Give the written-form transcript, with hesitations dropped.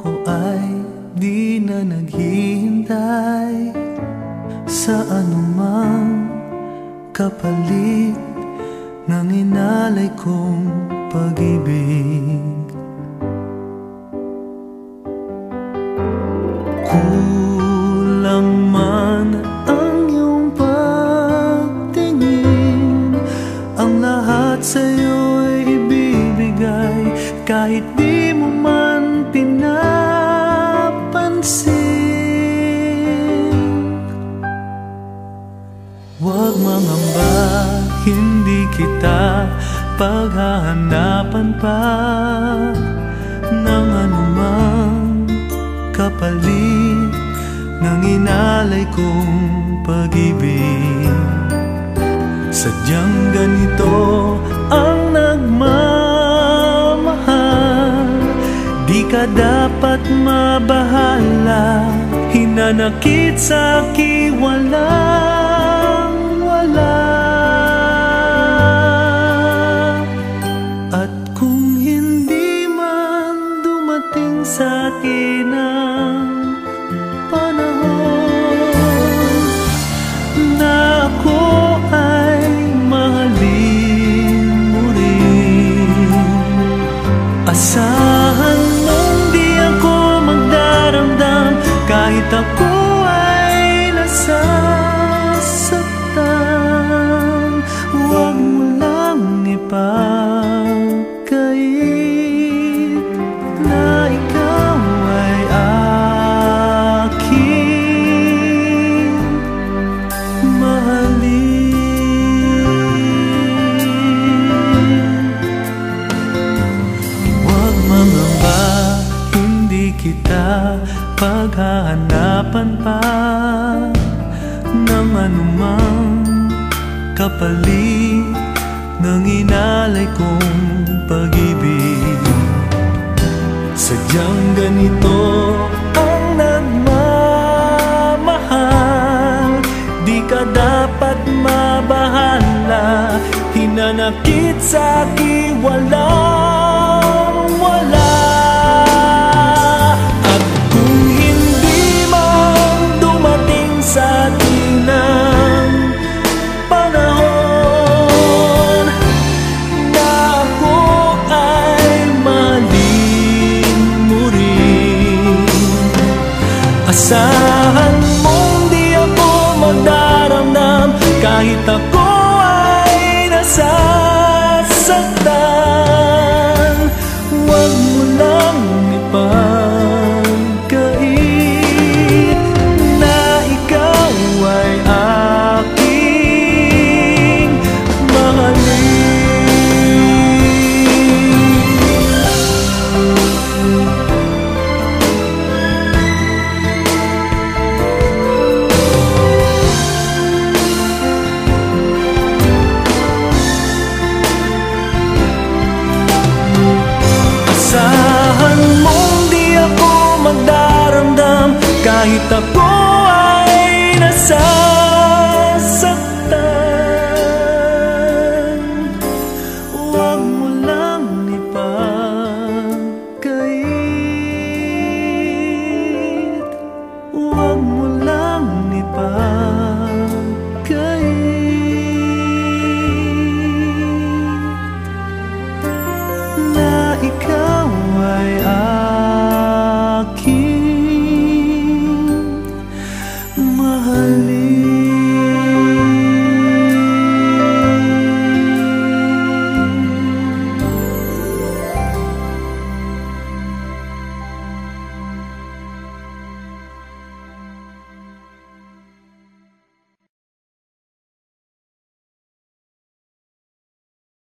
Ako ay di na naghihintay sa anumang kapalit ng inalay kong pag-ibig. Kulang man ang iyong pagtingin, ang lahat sa'yo'y ibibigay kahit di mo man pinapansin. Huwag mangamba, hindi kita paghahanapan pa ng anumang kapalit ng inalay kong pag-ibig. Sadyang ganito ang nagmamahal, di ka dapat mabahala, hinanakit sa'kin walang wala. At kung hindi man dumating sa'kin ang panahon na ako ay mahalin mo rin, asahan mong di ako magdaramdam kahit ako ay nasasaktan. Huwag mo lang ipagkait na ikaw ay aking mahalin. Huwag mangamba, hindi kita paghahanapan pa ng anumang kapalit ng inalay kong pag-ibig. Sadyang ganito ang nagmamahal, di ka dapat mabahala, hinanakit sa'kin walang wala. At kung hindi man dumating sa'kin ang panahon na ako ay mahalin mo rin, asahan mong di ako magdaramdam kahit ako ay nasasaktan. Huwag mo lang ipagkait na ikaw ay aking asahan mong di ako magdaramdam kahit ako ay nasa